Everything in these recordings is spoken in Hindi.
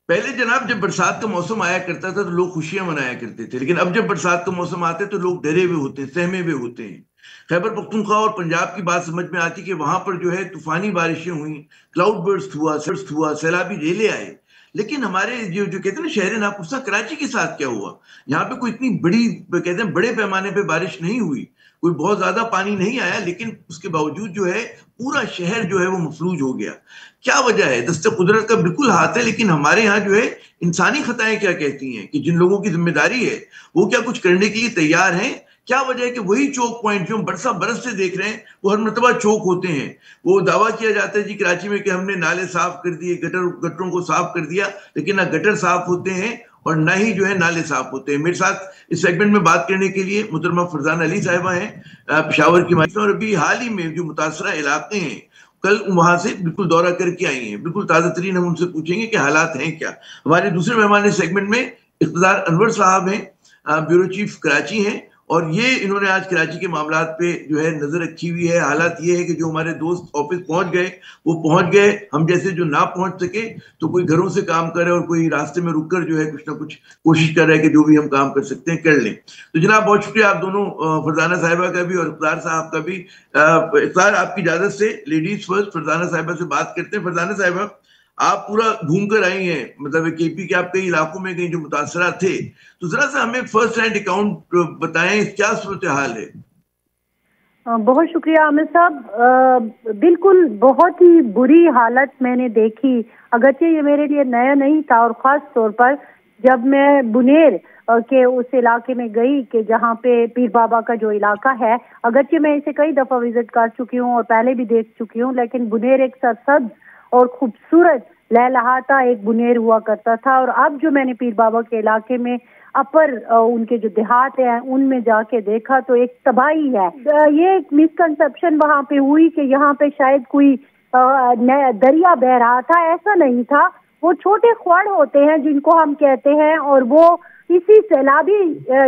पहले जनाब जब बरसात का मौसम आया करता था तो लोग खुशियां मनाया करते थे, लेकिन अब जब बरसात का मौसम आता है तो लोग डरे हुए होते हैं, सहमे हुए होते हैं। खैबर पख्तूनख्वा और पंजाब की बात समझ में आती कि वहां पर जो है तूफानी बारिशें हुई, क्लाउड बर्स्ट हुआ, सैलाबी रेले आए। लेकिन हमारे जो जो कहते हैं ना शहर नापुसा कराची के साथ क्या हुआ? यहाँ पे कोई इतनी बड़ी कहते हैं बड़े पैमाने पे बारिश नहीं हुई, कोई बहुत ज्यादा पानी नहीं आया, लेकिन उसके बावजूद जो है पूरा शहर जो है वो मफलूज हो गया। क्या वजह है? दस्ते कुदरत का बिल्कुल हाथ है, लेकिन हमारे यहाँ जो है इंसानी खताएं क्या कहती हैं कि जिन लोगों की जिम्मेदारी है वो क्या कुछ करने के लिए तैयार हैं? क्या वजह है कि वही चौक पॉइंट जो हम बरसा बरस से देख रहे हैं वो हर मरतबा चौक होते हैं? वो दावा किया जाता है जी कराची में कि हमने नाले साफ कर दिए, गटरों को साफ कर दिया, लेकिन ना गटर साफ होते हैं और ना ही जो है नाले साफ होते हैं। मेरे साथ इस सेगमेंट में बात करने के लिए मुहतरमा फरजाना अली साहिबा हैं, पेशावर की माइफ, और अभी हाल ही में जो मुतासरा इलाके हैं कल वहां से बिल्कुल दौरा करके आई हैं, बिल्कुल ताजा तरीन। हम उनसे पूछेंगे कि हालात हैं क्या। हमारे दूसरे मेहमान इस सेगमेंट में इक़्तिदार अनवर साहब हैं, ब्यूरो चीफ कराची हैं, और ये इन्होंने आज कराची के मामलात पे जो है नजर रखी हुई है। हालात ये है कि जो हमारे दोस्त ऑफिस पहुंच गए वो पहुंच गए, हम जैसे जो ना पहुंच सके तो कोई घरों से काम करे और कोई रास्ते में रुककर जो है कुछ ना कुछ कोशिश कर रहा है कि जो भी हम काम कर सकते हैं कर लें। तो जनाब बहुत शुक्रिया आप दोनों, फरजाना साहिबा का भी और इक़्तिदार साहब का भी। इक़्तिदार आपकी इजाजत से लेडीज फर्स्ट फरजाना साहिबा से बात करते हैं। फरजाना साहिबा, आप पूरा घूम कर आई हैं, मतलब केपी के आप कई इलाकों में गई जो मुतासरा थे, तो जरा सा हमें फर्स्ट हैंड अकाउंट बताएं, क्या सूरत हाल है? बहुत शुक्रिया आमिर साहब। बिल्कुल बहुत ही बुरी हालत मैंने देखी, अगरचे ये मेरे लिए नया नहीं था, और ख़ास तौर पर जब मैं बुनेर के उस इलाके में गई कि जहाँ पे पीर बाबा का जो इलाका है, अगरचे मैं इसे कई दफ़ा विजिट कर चुकी हूँ और पहले भी देख चुकी हूँ, लेकिन बुनेर एक सरसब्ज और खूबसूरत लहलहाता एक बुनेर हुआ करता था। और अब जो मैंने पीर बाबा के इलाके में अपर उनके जो देहात हैं उनमें जाके देखा तो एक तबाही है। ये एक मिसकंसेप्शन वहाँ पे हुई कि यहाँ पे शायद कोई दरिया बह रहा था, ऐसा नहीं था। वो छोटे ख्वाड़ होते हैं जिनको हम कहते हैं, और वो इसी सैलाबी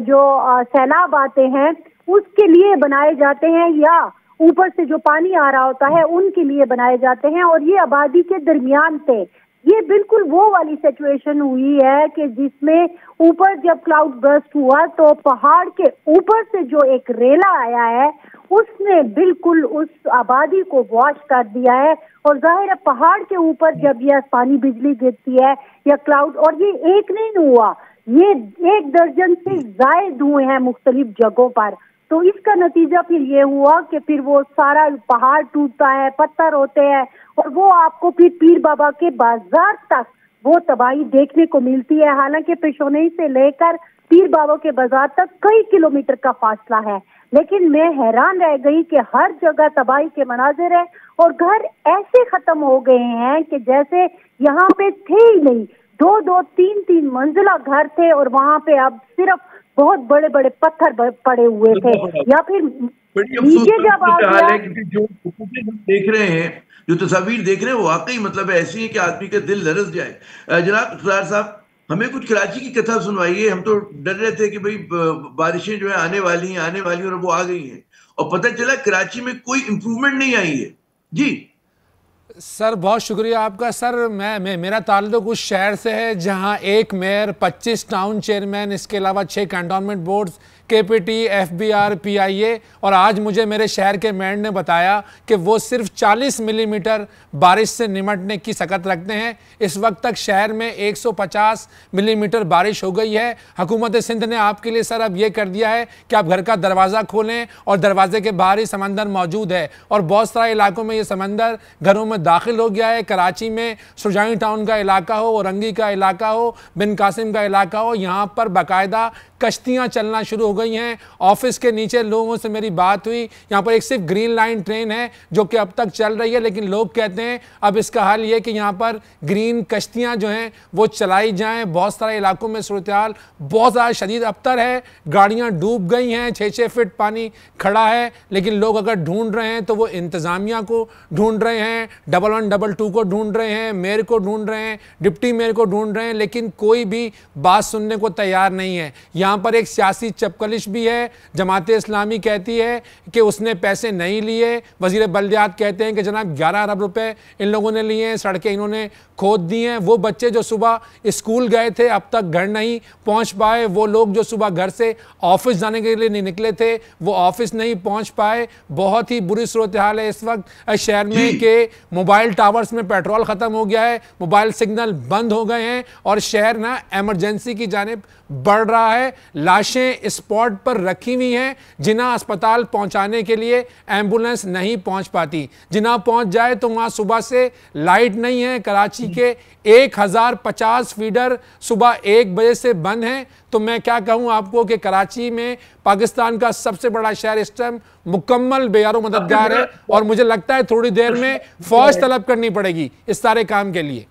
जो सैलाब आते हैं उसके लिए बनाए जाते हैं, या ऊपर से जो पानी आ रहा होता है उनके लिए बनाए जाते हैं, और ये आबादी के दरमियान थे। ये बिल्कुल वो वाली सिचुएशन हुई है कि जिसमें ऊपर जब क्लाउड बर्स्ट हुआ तो पहाड़ के ऊपर से जो एक रेला आया है उसने बिल्कुल उस आबादी को वॉश कर दिया है। और जाहिर है पहाड़ के ऊपर जब यह पानी बिजली गिरती है या क्लाउड, और ये एक नहीं हुआ, ये 1 दर्जन से ज्यादा हुए हैं मुख्तलिफ जगहों पर, तो इसका नतीजा फिर ये हुआ कि फिर वो सारा पहाड़ टूटता है, पत्थर होते हैं, और वो आपको फिर पीर बाबा के बाजार तक वो तबाही देखने को मिलती है। हालांकि पेशोनई से लेकर पीर बाबा के बाजार तक कई किलोमीटर का फासला है, लेकिन मैं हैरान रह गई कि हर जगह तबाही के मनाजिर है, और घर ऐसे खत्म हो गए हैं कि जैसे यहाँ पे थे ही नहीं। 2-2, 3-3 मंजिला घर थे और वहाँ पे अब सिर्फ बहुत बड़े बड़े पत्थर पड़े हुए थे, या फिर नीचे जब आ गया। जो देख रहे हैं, जो तस्वीर देख रहे हैं वो वाकई मतलब ऐसी है कि आदमी का दिल लरस जाए। जनाब इक़्तिदार साहब, हमें कुछ कराची की कथा सुनवाइए। हम तो डर रहे थे कि भाई बारिशें जो है आने वाली हैं और वो आ गई हैं, और पता चला कराची में कोई इंप्रूवमेंट नहीं आई है। जी सर बहुत शुक्रिया आपका। सर मेरा ताल्लुक उस शहर से है जहां एक मेयर, 25 टाउन चेयरमैन, इसके अलावा 6 cantonment boards, KPT, FBR, PIA, और आज मुझे मेरे शहर के मेयर ने बताया कि वो सिर्फ 40 मिलीमीटर बारिश से निमटने की सकत रखते हैं। इस वक्त तक शहर में 150 मिलीमीटर बारिश हो गई है। हुकूमत सिंध ने आपके लिए सर अब ये कर दिया है कि आप घर का दरवाज़ा खोलें और दरवाजे के बाहर ही समंदर मौजूद है, और बहुत सारे इलाकों में ये समंदर घरों में दाखिल हो गया है। कराची में सुरजाई टाउन का इलाका हो, औरंगी का इलाका हो, बिन कासिम का इलाका हो, यहाँ पर बाकायदा कश्तियाँ चलना शुरू हो गई हैं। ऑफिस के नीचे लोगों से मेरी बात हुई, यहाँ पर एक सिर्फ ग्रीन लाइन ट्रेन है जो कि अब तक चल रही है, लेकिन लोग कहते हैं अब इसका हल ये कि यहाँ पर ग्रीन कश्तियाँ जो हैं वो चलाई जाएं। बहुत सारे इलाकों में सूरत हाल बहुत ज़्यादा शदीद अबतर है, गाड़ियाँ डूब गई हैं, 6-6 फीट पानी खड़ा है, लेकिन लोग अगर ढूंढ रहे हैं तो वो इंतज़ामिया को ढूंढ रहे हैं, 1122 को ढूंढ रहे हैं, मेयर को ढूंढ रहे हैं, डिप्टी मेयर को ढूंढ रहे हैं, लेकिन कोई भी बात सुनने को तैयार नहीं है। यहाँ पर एक सियासी चपकल साजिश भी है। जमात इस्लामी कहती है कि उसने पैसे नहीं लिए। वजीर बल्दियात कहते हैं कि जनाब 11 अरब रुपए इन लोगों ने लिए हैं, सड़कें इन्होंने खोद दी हैं। वो बच्चे जो सुबह स्कूल गए थे अब तक घर नहीं पहुंच पाए, वो लोग जो सुबह घर से ऑफिस जाने के लिए नहीं निकले थे वो ऑफिस नहीं पहुंच पाए। बहुत ही बुरी सूरत हाल है इस वक्त शहर में कि मोबाइल टावर्स में पेट्रोल ख़त्म हो गया है, मोबाइल सिग्नल बंद हो गए हैं और शहर ना इमरजेंसी की जानिब बढ़ रहा है। लाशें स्पॉट पर रखी हुई हैं, जिन्हें अस्पताल पहुंचाने के लिए एम्बुलेंस नहीं पहुंच पाती। जिन्हें पहुंच जाए तो वहां सुबह से लाइट नहीं है। कराची के 1050 फीडर सुबह 1 बजे से बंद हैं। तो मैं क्या कहूं आपको कि कराची में पाकिस्तान का सबसे बड़ा शहर इस टाइम मुकम्मल बेयारो मददगार है और मुझे लगता है थोड़ी देर में फौज तलब करनी पड़ेगी इस सारे काम के लिए।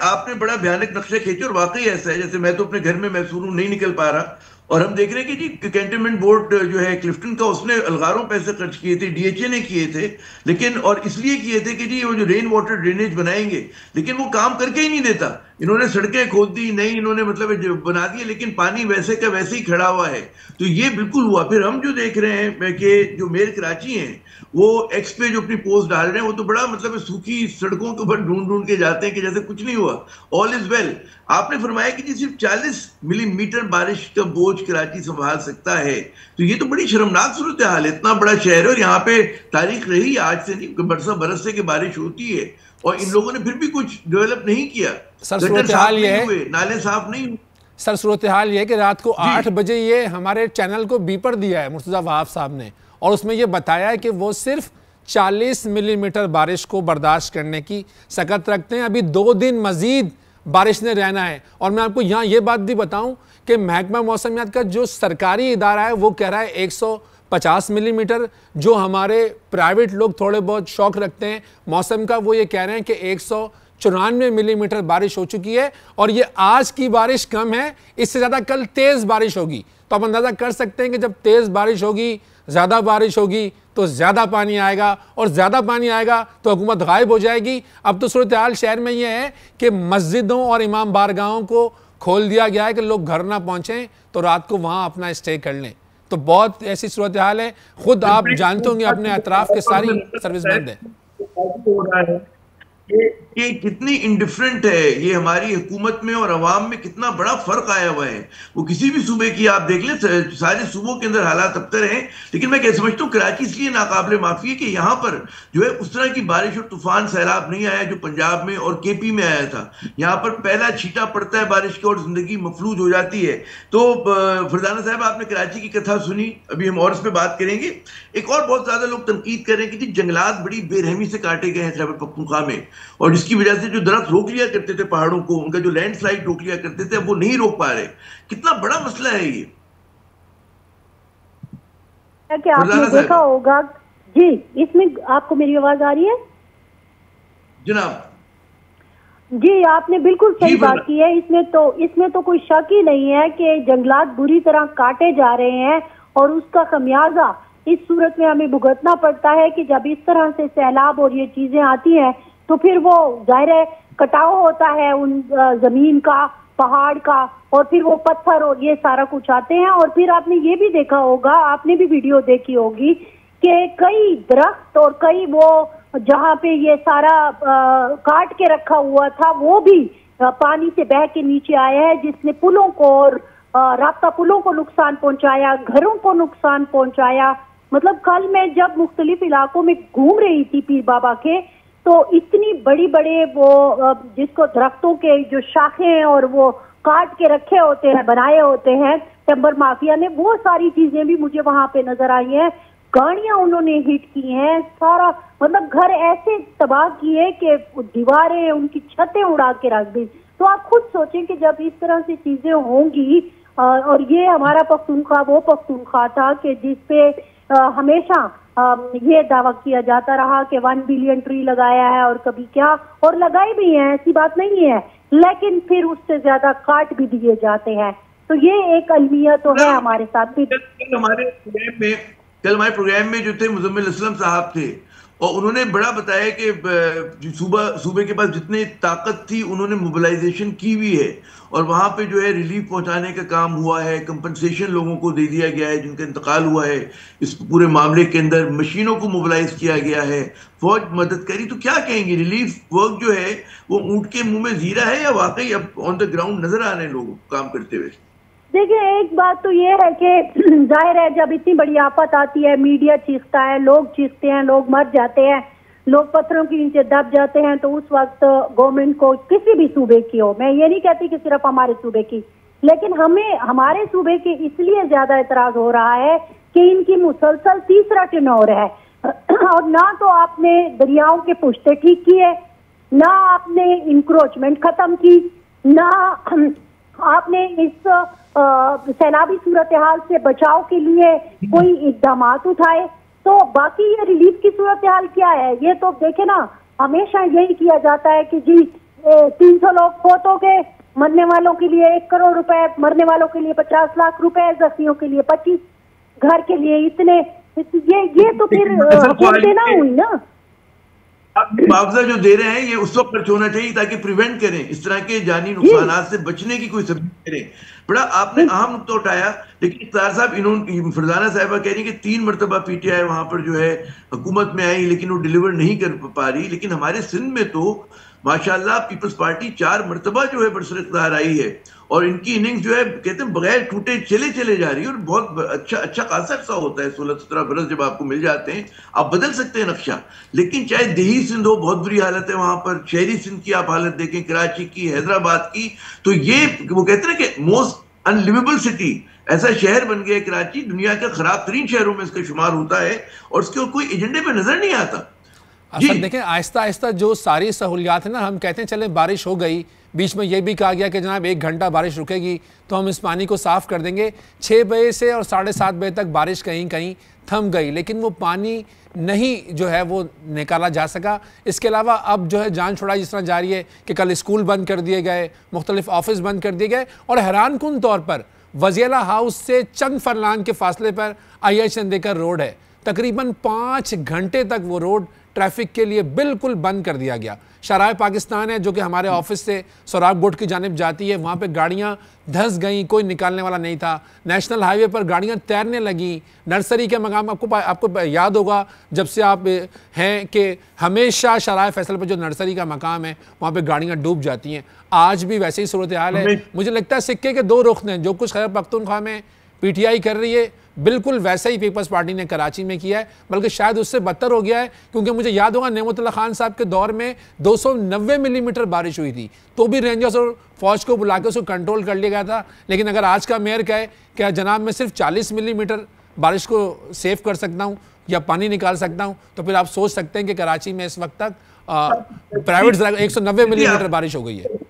आपने बड़ा भयानक नक्शे खींचे और वाकई ऐसा है। जैसे मैं तो अपने घर में महसूर हूं, नहीं निकल पा रहा और हम देख रहे हैं कि जी कैंटनमेंट बोर्ड जो है क्लिफ्टन का, उसने अलगारों पैसे खर्च किए थे, डीएचए ने किए थे, लेकिन और इसलिए किए थे कि जी वो जो रेन वाटर ड्रेनेज बनाएंगे, लेकिन वो काम करके ही नहीं देता। इन्होंने सड़कें खोद दी, नहीं इन्होंने मतलब बना दिए, लेकिन पानी वैसे का वैसे ही खड़ा हुआ है। तो ये बिल्कुल हुआ। फिर हम जो देख रहे हैं कि जो मेयर कराची हैं वो एक्स पे जो अपनी पोस्ट डाल रहे हैं, वो तो बड़ा मतलब सूखी सड़कों के ऊपर ढूंढ ढूंढ के जाते हैं कि जैसे कुछ नहीं हुआ, ऑल इज वेल। आपने फरमाया कि जी सिर्फ 40 मिलीमीटर बारिश का बोझ कराची संभाल सकता है, तो ये तो बड़ी शर्मनाक सूरत हाल है। इतना बड़ा शहर है और यहाँ पे तारीख रही आज से नहीं, बरस से की बारिश होती है और इन लोगों ने फिर भी कुछ डेवलप नहीं किया। सर सूरत हाल ये है, नाले साफ नहीं हुए। सर सूरत हाल ये है कि रात को 8 बजे ये हमारे चैनल को बीपर दिया है मुर्तज़ा वहाब साहब ने और उसमें ये बताया है कि वो सिर्फ 40 मिलीमीटर बारिश को बर्दाश्त करने की सकत रखते हैं। अभी 2 दिन मजीद बारिश ने रहना है। और मैं आपको यहाँ ये बात भी बताऊं कि महकमा मौसमियात का जो सरकारी इदारा है वो कह रहा है 150 मिलीमीटर। जो हमारे प्राइवेट लोग थोड़े बहुत शौक रखते हैं मौसम का, वो ये कह रहे हैं कि 194 मिलीमीटर बारिश हो चुकी है और ये आज की बारिश कम है, इससे ज़्यादा कल तेज़ बारिश होगी। तो आप अंदाज़ा कर सकते हैं कि जब तेज़ बारिश होगी, ज़्यादा बारिश होगी तो ज़्यादा पानी आएगा और ज़्यादा पानी आएगा तो हुकूमत गायब हो जाएगी। अब तो सूरत हाल शहर में ये है कि मस्जिदों और इमाम बारगाहों को खोल दिया गया है कि लोग घर ना पहुँचें तो रात को वहाँ अपना स्टे कर लें। तो बहुत ऐसी सूरत हाल है, खुद आप जानते होंगे अपने अतराफ़ के सारी सर्विस बंद है। ये कितनी इंडिफरेंट है, ये हमारी हुकूमत में और अवाम में कितना बड़ा फर्क आया हुआ है। वो किसी भी सूबे की आप देख लें, सारे सूबों के अंदर हालात अबतर हैं, लेकिन मैं क्या समझता हूँ कराची इसलिए नाकाबिले माफी है कि यहाँ पर जो है उस तरह की बारिश और तूफान सैलाब नहीं आया जो पंजाब में और केपी में आया था। यहाँ पर पहला छींटा पड़ता है बारिश का और जिंदगी मफलूज हो जाती है। तो फरजाना साहब, आपने कराची की कथा सुनी, अभी हम और इस पर बात करेंगे। एक और बहुत ज्यादा लोग तनकीद कर रहे हैं कि जंगलात बड़ी बेरहमी से काटे गए हैं खैबर पख्तूनख्वा में, और जिसकी वजह से जो दरख्त रोक लिया करते थे पहाड़ों को, उनका जो लैंडस्लाइड रोक लिया करते थे, अब वो नहीं रोक पा रहे। कितना बड़ा मसला है ये। कि आपने देखा होगा जी, इसमें आपको मेरी आवाज आ रही है जनाब? जी, आपने बिल्कुल सही बात की है। इसमें तो कोई शक ही नहीं है कि जंगलात बुरी तरह काटे जा रहे हैं और उसका खमियाजा इस सूरत में हमें भुगतना पड़ता है कि जब इस तरह से सैलाब और ये चीजें आती हैं तो फिर वो जाहिर है कटाव होता है उन जमीन का, पहाड़ का, और फिर वो पत्थर और ये सारा कुछ आते हैं। और फिर आपने ये भी देखा होगा, आपने भी वीडियो देखी होगी कि कई दरख्त और कई वो जहाँ पे ये सारा काट के रखा हुआ था वो भी पानी से बह के नीचे आया है, जिसने पुलों को और रास्ता पुलों को नुकसान पहुंचाया, घरों को नुकसान पहुंचाया। मतलब कल मैं जब मुख्तलिफ इलाकों में घूम रही थी पीर बाबा के, तो इतनी बड़ी बड़े वो जिसको दरख्तों के जो शाखें और वो काट के रखे होते हैं, बनाए होते हैं टिम्बर माफिया ने, वो सारी चीजें भी मुझे वहां पे नजर आई हैं। गाड़ियां उन्होंने हिट की हैं, सारा मतलब घर ऐसे तबाह किए कि दीवारें, उनकी छतें उड़ा के रख दी। तो आप खुद सोचें कि जब इस तरह से चीजें होंगी, और ये हमारा पख्तूनख्वा वो पख्तूनख्वा था कि जिसपे हमेशा ये दावा किया जाता रहा कि 1 बिलियन ट्री लगाया है, और कभी क्या, और लगाए भी हैं, ऐसी बात नहीं है, लेकिन फिर उससे ज्यादा काट भी दिए जाते हैं। तो ये एक अलमिया तो है हमारे साथ भी। कल हमारे प्रोग्राम में जो थे मुजम्मिल असलम साहब थे, और उन्होंने बड़ा बताया कि सूबे के पास जितनी ताकत थी उन्होंने मोबिलाइजेशन की भी है, और वहां पे जो है रिलीफ पहुंचाने का काम हुआ है, कंपनसेशन लोगों को दे दिया गया है जिनका इंतकाल हुआ है। इस पूरे मामले के अंदर मशीनों को मोबिलाइज किया गया है, फौज मदद करी। तो क्या कहेंगे, रिलीफ वर्क जो है वो ऊंट के मुंह में जीरा है या वाकई अब ऑन द ग्राउंड नजर आ रहे हैं लोग काम करते हुए? देखिए, एक बात तो ये है कि जाहिर है जब इतनी बड़ी आफत आती है, मीडिया चीखता है, लोग चीखते हैं, लोग मर जाते हैं, लोग पत्थरों के नीचे दब जाते हैं, तो उस वक्त गवर्नमेंट को, किसी भी सूबे की हो, मैं ये नहीं कहती कि सिर्फ हमारे सूबे की, लेकिन हमें हमारे सूबे के इसलिए ज्यादा एतराज हो रहा है कि इनकी मुसलसल तीसरा टेन्योर है और ना तो आपने दरियाओं के पुश्ते ठीक किए, ना आपने इंक्रोचमेंट खत्म की, ना आपने इस सैलाबी सूरत हाल से बचाव के लिए कोई इकदाम उठाए। तो बाकी ये रिलीफ की सूरत हाल क्या है, ये तो देखे ना, हमेशा यही किया जाता है कि जी 300 लोग फौत हो गए, मरने वालों के लिए 1 करोड़ रुपए, मरने वालों के लिए 50 लाख रुपए, जख्मियों के लिए 25, घर के लिए इतने। ये तो फिर हुकूमत देना हुई ना। आप मुआवजा जो दे रहे हैं ये उस वक्त खर्च होना चाहिए ताकि प्रिवेंट करें, इस तरह के जानी नुकसान से बचने की कोई सबूत करें। बड़ा आपने अहम नुकता उठाया। लेकिन इफ्तार साहब, इन्होंने फरजाना साहिबा कह रही कि 3 मरतबा पीटीआई वहां पर जो है हुकूमत में आई लेकिन वो डिलीवर नहीं कर पा रही। लेकिन हमारे सिंध में तो माशाल्लाह पीपल्स पार्टी 4 मरतबा जो है बरसर इख्तियार आई है, और इनकी इनिंग्स जो है कहते हैं बगैर टूटे चले जा रही है, और बहुत अच्छा खासा अरसा होता है, 16-17 बरस जब आपको मिल जाते हैं आप बदल सकते हैं नक्शा। लेकिन चाहे देही सिंध हो, बहुत बुरी हालत है वहां पर, शहरी सिंध की आप हालत देखें, कराची की, हैदराबाद की, तो ये वो कहते हैं ना कि मोस्ट अनलिवेबल सिटी, ऐसा शहर बन गया कराची, दुनिया के खराब तरीन शहरों में इसका शुमार होता है, और इसके कोई एजेंडे पे नजर नहीं आता। सर देखें, आहिस्ता आहिस्ता जो सारी सहूलियात है ना, हम कहते हैं चले बारिश हो गई, बीच में ये भी कहा गया कि जनाब 1 घंटा बारिश रुकेगी तो हम इस पानी को साफ़ कर देंगे। 6 बजे से और 7:30 बजे तक बारिश कहीं कहीं थम गई, लेकिन वो पानी नहीं जो है वो निकाला जा सका। इसके अलावा अब जो है जान छुड़ाई जिस तरह जारी है कि कल स्कूल बंद कर दिए गए, मुख्तलिफ ऑफिस बंद कर दिए गए, और हैरानकुन तौर पर वज़ीला हाउस से चंद फरलांग के फासले पर IH चंदेकर रोड है, तकरीबन 5 घंटे तक वो रोड ट्रैफिक के लिए बिल्कुल बंद कर दिया गया। शराय पाकिस्तान है जो कि हमारे ऑफिस से सोराग बोट की जानिब जाती है, वहाँ पे गाड़ियाँ धंस गईं, कोई निकालने वाला नहीं था। नेशनल हाईवे पर गाड़ियाँ तैरने लगीं। नर्सरी के मकाम, आपको याद होगा जब से आप हैं कि हमेशा शराय फैसल पर जो नर्सरी का मकाम है वहाँ पे गाड़ियाँ डूब जाती हैं। आज भी वैसे ही सूरत हाल है। मुझे लगता है सिक्के के 2 रुख हैं, जो कुछ खैबर पख्तूनख्वा में PTI कर रही है बिल्कुल वैसा ही पीपल्स पार्टी ने कराची में किया है, बल्कि शायद उससे बदतर हो गया है, क्योंकि मुझे याद होगा नेमतुल्लाह खान साहब के दौर में 290 मिलीमीटर बारिश हुई थी, तो भी रेंजर्स और फौज को बुला के उसको कंट्रोल कर लिया गया था। लेकिन अगर आज का मेयर कहे कि जनाब मैं सिर्फ 40 मिलीमीटर बारिश को सेव कर सकता हूँ या पानी निकाल सकता हूँ, तो फिर आप सोच सकते हैं कि कराची में इस वक्त तक प्राइवेट 190 मिलीमीटर बारिश हो गई है।